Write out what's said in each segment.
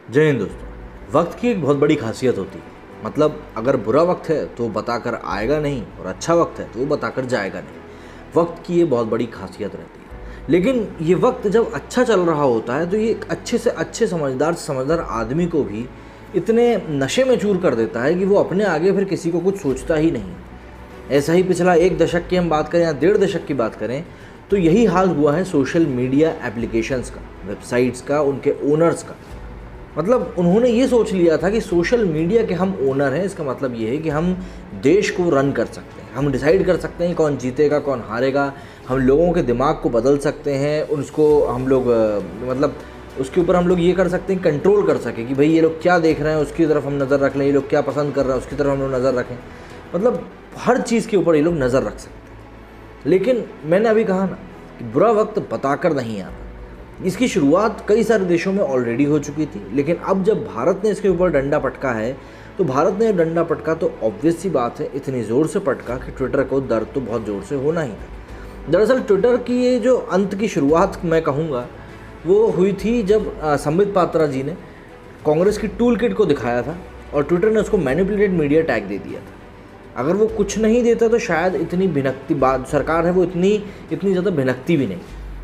जय हिंद दोस्तों। वक्त की एक बहुत बड़ी खासियत होती है। मतलब अगर बुरा वक्त है तो बताकर आएगा नहीं, और अच्छा वक्त है तो वो बताकर जाएगा नहीं। वक्त की ये बहुत बड़ी खासियत रहती है। लेकिन ये वक्त जब अच्छा चल रहा होता है तो ये एक अच्छे से अच्छे समझदार से समझदार आदमी को भी इतने नशे में चूर कर देता है कि वो अपने आगे फिर किसी को कुछ सोचता ही नहीं। ऐसा ही पिछला 1 दशक की हम बात करें या 1.5 दशक की बात करें तो यही हाल हुआ है सोशल मीडिया एप्लीकेशंस का, वेबसाइट्स का, उनके ओनर्स का। मतलब उन्होंने ये सोच लिया था कि सोशल मीडिया के हम ओनर हैं। इसका मतलब ये है कि हम देश को रन कर सकते हैं, हम डिसाइड कर सकते हैं कौन जीतेगा कौन हारेगा, हम लोगों के दिमाग को बदल सकते हैं, उसको हम लोग मतलब उसके ऊपर हम लोग ये कर सकते हैं, कंट्रोल कर सकें कि भाई ये लोग क्या देख रहे हैं उसकी तरफ हम नज़र रख लें, ये लोग क्या पसंद कर रहे हैं उसकी तरफ हम लोग नज़र रखें। मतलब हर चीज़ के ऊपर ये लोग नज़र रख सकते हैं। लेकिन मैंने अभी कहा ना कि बुरा वक्त बताकर नहीं आता। इसकी शुरुआत कई सारे देशों में ऑलरेडी हो चुकी थी, लेकिन अब जब भारत ने इसके ऊपर डंडा पटका है तो भारत ने डंडा पटका तो ऑब्वियस सी बात है इतनी ज़ोर से पटका कि ट्विटर को दर्द तो बहुत ज़ोर से होना ही था। दरअसल ट्विटर की ये जो अंत की शुरुआत मैं कहूँगा वो हुई थी जब संबित पात्रा जी ने कांग्रेस की टूल किट को दिखाया था और ट्विटर ने उसको मैनिपुलेटेड मीडिया टैग दे दिया था। अगर वो कुछ नहीं देता तो शायद इतनी भिनकती बात सरकार है वो इतनी ज़्यादा भिनकती भी नहीं।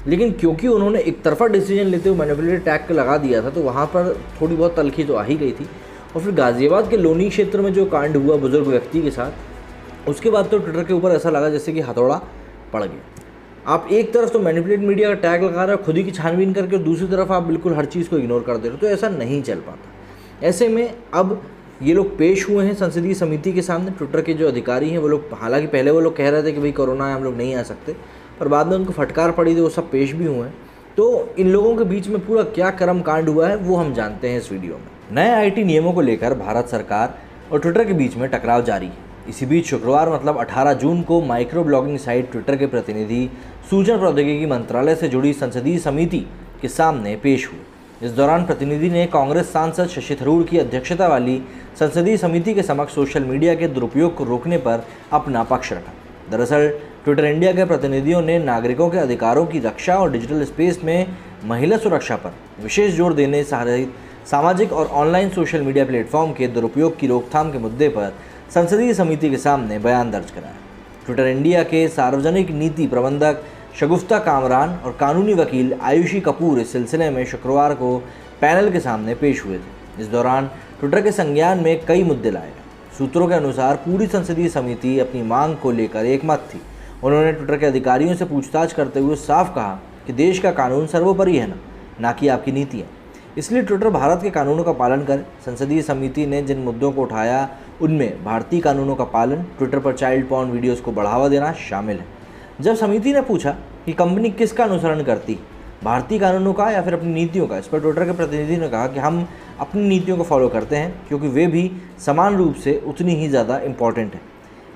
लेकिन क्योंकि उन्होंने एक तरफा डिसीजन लेते हुए मैनिपुलेटेड टैग के लगा दिया था तो वहाँ पर थोड़ी बहुत तलखी तो आ ही गई थी। और फिर गाज़ियाबाद के लोनी क्षेत्र में जो कांड हुआ बुजुर्ग व्यक्ति के साथ, उसके बाद तो ट्विटर के ऊपर ऐसा लगा जैसे कि हथौड़ा पड़ गया। आप एक तरफ तो मैनिपुलेटेड मीडिया का टैग लगा रहे हो खुद ही की छानबीन करके, और दूसरी तरफ आप बिल्कुल हर चीज़ को इग्नोर कर दे रहे हो, तो ऐसा नहीं चल पाता। ऐसे में अब ये लोग पेश हुए हैं संसदीय समिति के सामने। ट्विटर के जो अधिकारी हैं वो लोग, हालांकि पहले वो लोग कह रहे थे कि भाई कोरोना है हम लोग नहीं आ सकते, पर बाद में उनको फटकार पड़ी तो वो सब पेश भी हुए हैं। तो इन लोगों के बीच में पूरा क्या कर्म कांड हुआ है वो हम जानते हैं इस वीडियो में। नए आईटी नियमों को लेकर भारत सरकार और ट्विटर के बीच में टकराव जारी है। इसी बीच शुक्रवार मतलब 18 जून को माइक्रो ब्लॉगिंग साइट ट्विटर के प्रतिनिधि सूचना प्रौद्योगिकी मंत्रालय से जुड़ी संसदीय समिति के सामने पेश हुए। इस दौरान प्रतिनिधि ने कांग्रेस सांसद शशि थरूर की अध्यक्षता वाली संसदीय समिति के समक्ष सोशल मीडिया के दुरुपयोग को रोकने पर अपना पक्ष रखा। दरअसल ट्विटर इंडिया के प्रतिनिधियों ने नागरिकों के अधिकारों की रक्षा और डिजिटल स्पेस में महिला सुरक्षा पर विशेष जोर देने सहित सामाजिक और ऑनलाइन सोशल मीडिया प्लेटफॉर्म के दुरुपयोग की रोकथाम के मुद्दे पर संसदीय समिति के सामने बयान दर्ज कराया। ट्विटर इंडिया के सार्वजनिक नीति प्रबंधक शगुफ्ता कामरान और कानूनी वकील आयुषी कपूर इस सिलसिले में शुक्रवार को पैनल के सामने पेश हुए थे। इस दौरान ट्विटर के संज्ञान में कई मुद्दे लाए गए। सूत्रों के अनुसार पूरी संसदीय समिति अपनी मांग को लेकर एकमत थी। उन्होंने ट्विटर के अधिकारियों से पूछताछ करते हुए साफ कहा कि देश का कानून सर्वोपरि है ना कि आपकी नीतियाँ, इसलिए ट्विटर भारत के कानूनों का पालन करे। संसदीय समिति ने जिन मुद्दों को उठाया उनमें भारतीय कानूनों का पालन, ट्विटर पर चाइल्ड पॉर्न वीडियोज़ को बढ़ावा देना शामिल है। जब समिति ने पूछा कि कंपनी किसका अनुसरण करती, भारतीय कानूनों का या फिर अपनी नीतियों का, इस पर ट्विटर के प्रतिनिधि ने कहा कि हम अपनी नीतियों को फॉलो करते हैं क्योंकि वे भी समान रूप से उतनी ही ज़्यादा इम्पॉर्टेंट है।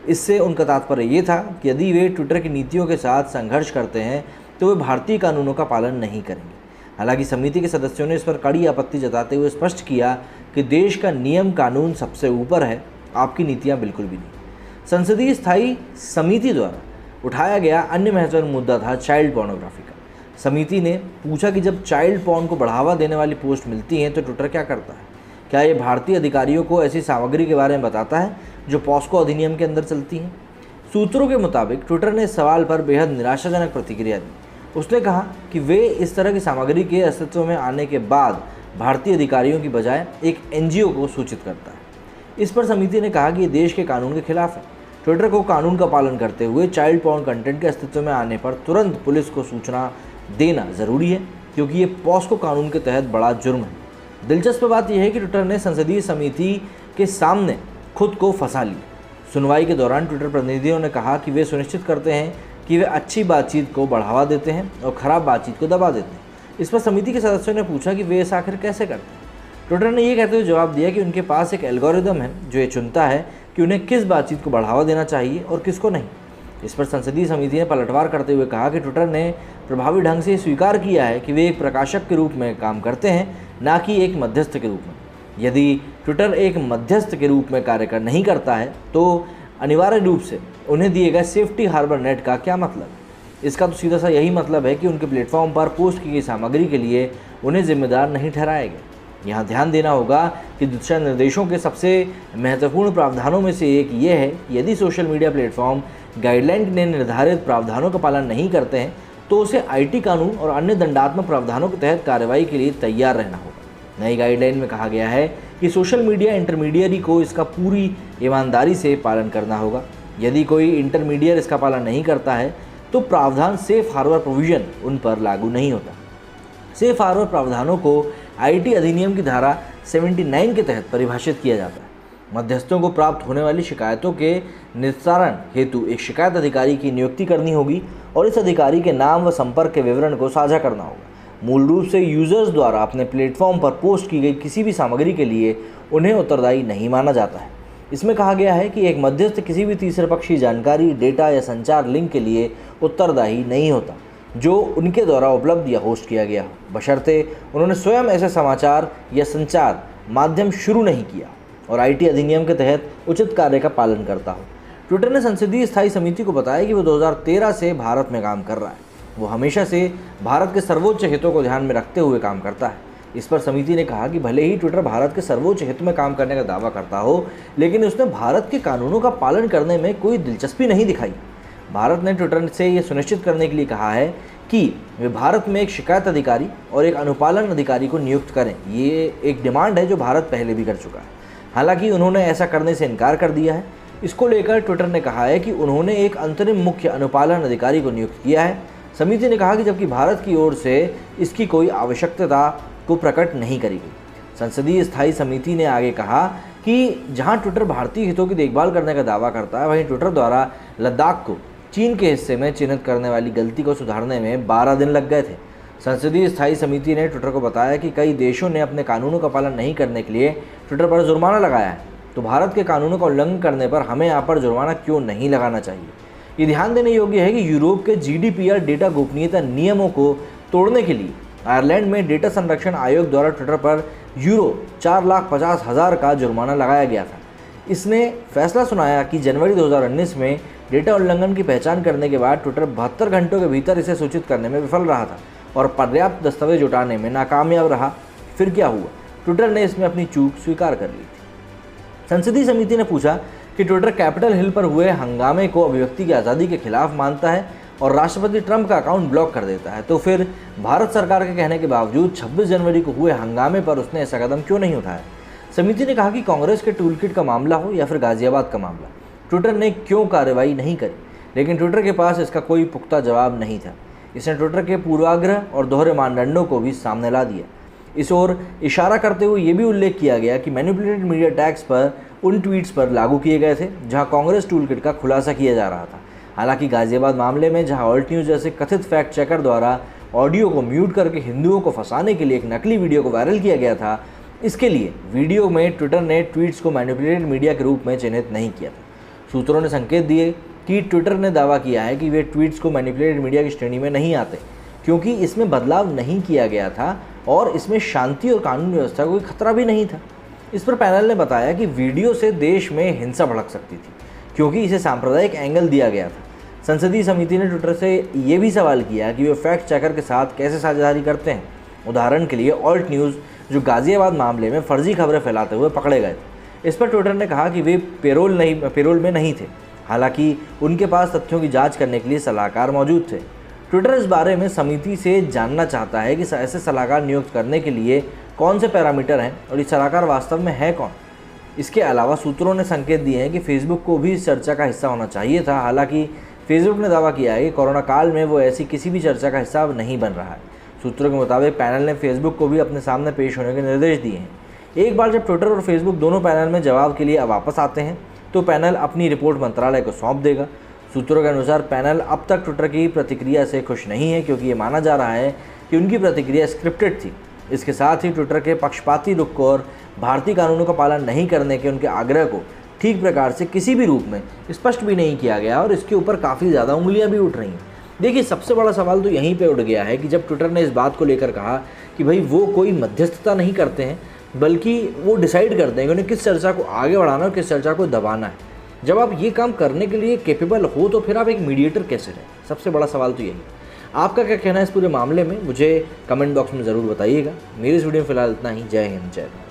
इससे उनका तात्पर्य ये था कि यदि वे ट्विटर की नीतियों के साथ संघर्ष करते हैं तो वे भारतीय कानूनों का पालन नहीं करेंगे। हालांकि समिति के सदस्यों ने इस पर कड़ी आपत्ति जताते हुए स्पष्ट किया कि देश का नियम कानून सबसे ऊपर है, आपकी नीतियाँ बिल्कुल भी नहीं। संसदीय स्थायी समिति द्वारा उठाया गया अन्य महत्वपूर्ण मुद्दा था चाइल्ड पोर्नोग्राफी का। समिति ने पूछा कि जब चाइल्ड पॉर्न को बढ़ावा देने वाली पोस्ट मिलती हैं तो ट्विटर क्या करता है? क्या ये भारतीय अधिकारियों को ऐसी सामग्री के बारे में बताता है जो पॉस्को अधिनियम के अंदर चलती है? सूत्रों के मुताबिक ट्विटर ने इस सवाल पर बेहद निराशाजनक प्रतिक्रिया दी। उसने कहा कि वे इस तरह की सामग्री के अस्तित्व में आने के बाद भारतीय अधिकारियों की बजाय एक एनजीओ को सूचित करता है। इस पर समिति ने कहा कि ये देश के कानून के खिलाफ है। ट्विटर को कानून का पालन करते हुए चाइल्ड पॉर्न कंटेंट के अस्तित्व में आने पर तुरंत पुलिस को सूचना देना ज़रूरी है क्योंकि ये पॉस्को कानून के तहत बड़ा जुर्म है। दिलचस्प बात यह है कि ट्विटर ने संसदीय समिति के सामने खुद को फंसा लिया। सुनवाई के दौरान ट्विटर प्रतिनिधियों ने कहा कि वे सुनिश्चित करते हैं कि वे अच्छी बातचीत को बढ़ावा देते हैं और ख़राब बातचीत को दबा देते हैं। इस पर समिति के सदस्यों ने पूछा कि वे ऐसा आखिर कैसे करते हैं। ट्विटर ने यह कहते हुए जवाब दिया कि उनके पास एक एल्गोरिदम है जो ये चुनता है कि उन्हें किस बातचीत को बढ़ावा देना चाहिए और किसको नहीं। इस पर संसदीय समिति ने पलटवार करते हुए कहा कि ट्विटर ने प्रभावी ढंग से स्वीकार किया है कि वे एक प्रकाशक के रूप में काम करते हैं, ना कि एक मध्यस्थ के रूप में। यदि ट्विटर एक मध्यस्थ के रूप में कार्य नहीं करता है तो अनिवार्य रूप से उन्हें दिए गए सेफ्टी हार्बर नेट का क्या मतलब? इसका तो सीधा सा यही मतलब है कि उनके प्लेटफॉर्म पर पोस्ट की गई सामग्री के लिए उन्हें जिम्मेदार नहीं ठहराया गया। यहाँ ध्यान देना होगा कि दिशा निर्देशों के सबसे महत्वपूर्ण प्रावधानों में से एक ये है कि यदि सोशल मीडिया प्लेटफॉर्म गाइडलाइन ने निर्धारित प्रावधानों का पालन नहीं करते हैं तो उसे आईटी कानून और अन्य दंडात्मक प्रावधानों के तहत कार्रवाई के लिए तैयार रहना होगा। नई गाइडलाइन में कहा गया है कि सोशल मीडिया इंटरमीडियरी को इसका पूरी ईमानदारी से पालन करना होगा। यदि कोई इंटरमीडियर इसका पालन नहीं करता है तो प्रावधान सेफ हार्बर प्रोविजन उन पर लागू नहीं होता। सेफ हार्बर प्रावधानों को आईटी अधिनियम की धारा 79 के तहत परिभाषित किया जाता है। मध्यस्थों को प्राप्त होने वाली शिकायतों के निस्तारण हेतु एक शिकायत अधिकारी की नियुक्ति करनी होगी और इस अधिकारी के नाम व संपर्क के विवरण को साझा करना होगा। मूल रूप से यूजर्स द्वारा अपने प्लेटफॉर्म पर पोस्ट की गई किसी भी सामग्री के लिए उन्हें उत्तरदायी नहीं माना जाता है। इसमें कहा गया है कि एक मध्यस्थ किसी भी तीसरे पक्षी जानकारी, डेटा या संचार लिंक के लिए उत्तरदायी नहीं होता जो उनके द्वारा उपलब्ध या होस्ट किया गया हो, बशर्ते उन्होंने स्वयं ऐसे समाचार या संचार माध्यम शुरू नहीं किया और आईटी अधिनियम के तहत उचित कार्य का पालन करता हो। ट्विटर ने संसदीय स्थायी समिति को बताया कि वो 2013 से भारत में काम कर रहा है। वो हमेशा से भारत के सर्वोच्च हितों को ध्यान में रखते हुए काम करता है। इस पर समिति ने कहा कि भले ही ट्विटर भारत के सर्वोच्च हित में काम करने का दावा करता हो, लेकिन उसने भारत के कानूनों का पालन करने में कोई दिलचस्पी नहीं दिखाई। भारत ने ट्विटर से ये सुनिश्चित करने के लिए कहा है कि वे भारत में एक शिकायत अधिकारी और एक अनुपालन अधिकारी को नियुक्त करें। ये एक डिमांड है जो भारत पहले भी कर चुका है। हालांकि उन्होंने ऐसा करने से इनकार कर दिया है। इसको लेकर ट्विटर ने कहा है कि उन्होंने एक अंतरिम मुख्य अनुपालन अधिकारी को नियुक्त किया है। समिति ने कहा कि जबकि भारत की ओर से इसकी कोई आवश्यकता को प्रकट नहीं करी गई। संसदीय स्थायी समिति ने आगे कहा कि जहां ट्विटर भारतीय हितों की देखभाल करने का दावा करता है, वहीं ट्विटर द्वारा लद्दाख को चीन के हिस्से में चिन्हित करने वाली गलती को सुधारने में 12 दिन लग गए थे। संसदीय स्थायी समिति ने ट्विटर को बताया कि कई देशों ने अपने कानूनों का पालन नहीं करने के लिए ट्विटर पर जुर्माना लगाया है, तो भारत के कानूनों का उल्लंघन करने पर हमें यहाँ पर जुर्माना क्यों नहीं लगाना चाहिए। ये ध्यान देने योग्य है कि यूरोप के GDPR डेटा गोपनीयता नियमों को तोड़ने के लिए आयरलैंड में डेटा संरक्षण आयोग द्वारा ट्विटर पर यूरो 4,50,000 का जुर्माना लगाया गया था। इसने फैसला सुनाया कि जनवरी 2019 में डेटा उल्लंघन की पहचान करने के बाद ट्विटर 72 घंटों के भीतर इसे सूचित करने में विफल रहा था और पर्याप्त दस्तावेज जुटाने में नाकामयाब रहा। फिर क्या हुआ? ट्विटर ने इसमें अपनी चूक स्वीकार कर ली थी। संसदीय समिति ने पूछा कि ट्विटर कैपिटल हिल पर हुए हंगामे को अभिव्यक्ति की आज़ादी के खिलाफ मानता है और राष्ट्रपति ट्रंप का अकाउंट ब्लॉक कर देता है, तो फिर भारत सरकार के कहने के बावजूद 26 जनवरी को हुए हंगामे पर उसने ऐसा कदम क्यों नहीं उठाया? समिति ने कहा कि कांग्रेस के टूलकिट का मामला हो या फिर गाजियाबाद का मामला, ट्विटर ने क्यों कार्रवाई नहीं करी, लेकिन ट्विटर के पास इसका कोई पुख्ता जवाब नहीं था। इसने ट्विटर के पूर्वाग्रह और दोहरे मानदंडों को भी सामने ला दिया। इस ओर इशारा करते हुए ये भी उल्लेख किया गया कि मैनिपुलेटेड मीडिया टैक्स पर उन ट्वीट्स पर लागू किए गए थे जहां कांग्रेस टूलकिट का खुलासा किया जा रहा था। हालांकि गाजियाबाद मामले में जहां ऑल्ट न्यूज़ जैसे कथित फैक्ट चेकर द्वारा ऑडियो को म्यूट करके हिंदुओं को फंसाने के लिए एक नकली वीडियो को वायरल किया गया था, इसके लिए वीडियो में ट्विटर ने ट्वीट्स को मैनिपुलेटेड मीडिया के रूप में चिन्हित नहीं किया था। सूत्रों ने संकेत दिए कि ट्विटर ने दावा किया है कि वे ट्वीट्स को मैनिपुलेटेड मीडिया की श्रेणी में नहीं आते, क्योंकि इसमें बदलाव नहीं किया गया था और इसमें शांति और कानून व्यवस्था को कोई खतरा भी नहीं था। इस पर पैनल ने बताया कि वीडियो से देश में हिंसा भड़क सकती थी, क्योंकि इसे सांप्रदायिक एंगल दिया गया था। संसदीय समिति ने ट्विटर से ये भी सवाल किया कि वे फैक्ट चेकर के साथ कैसे साझेदारी करते हैं। उदाहरण के लिए ऑल्ट न्यूज़ जो गाजियाबाद मामले में फर्जी खबरें फैलाते हुए पकड़े गए थे। इस पर ट्विटर ने कहा कि वे पेरोल में नहीं थे, हालांकि उनके पास तथ्यों की जांच करने के लिए सलाहकार मौजूद थे। ट्विटर इस बारे में समिति से जानना चाहता है कि ऐसे सलाहकार नियुक्त करने के लिए कौन से पैरामीटर हैं और ये सलाहकार वास्तव में है कौन। इसके अलावा सूत्रों ने संकेत दिए हैं कि फेसबुक को भी इस चर्चा का हिस्सा होना चाहिए था। हालांकि फेसबुक ने दावा किया है कि कोरोना काल में वो ऐसी किसी भी चर्चा का हिस्सा नहीं बन रहा है। सूत्रों के मुताबिक पैनल ने फेसबुक को भी अपने सामने पेश होने के निर्देश दिए हैं। एक बार जब ट्विटर और फेसबुक दोनों पैनल में जवाब के लिए वापस आते हैं तो पैनल अपनी रिपोर्ट मंत्रालय को सौंप देगा। सूत्रों के अनुसार पैनल अब तक ट्विटर की प्रतिक्रिया से खुश नहीं है, क्योंकि ये माना जा रहा है कि उनकी प्रतिक्रिया स्क्रिप्टेड थी। इसके साथ ही ट्विटर के पक्षपाती रुख को और भारतीय कानूनों का पालन नहीं करने के उनके आग्रह को ठीक प्रकार से किसी भी रूप में स्पष्ट भी नहीं किया गया और इसके ऊपर काफ़ी ज़्यादा उंगलियां भी उठ रही हैं। देखिए, सबसे बड़ा सवाल तो यहीं पे उठ गया है कि जब ट्विटर ने इस बात को लेकर कहा कि भाई वो कोई मध्यस्थता नहीं करते हैं, बल्कि वो डिसाइड करते हैं कि उन्हें किस चर्चा को आगे बढ़ाना और किस चर्चा को दबाना है। जब आप ये काम करने के लिए कैपेबल हो तो फिर आप एक मीडिएटर कैसे रहे? सबसे बड़ा सवाल तो यही। आपका क्या कहना है इस पूरे मामले में, मुझे कमेंट बॉक्स में ज़रूर बताइएगा। मेरी इस वीडियो में फिलहाल इतना ही। जय हिंद, जय भारत।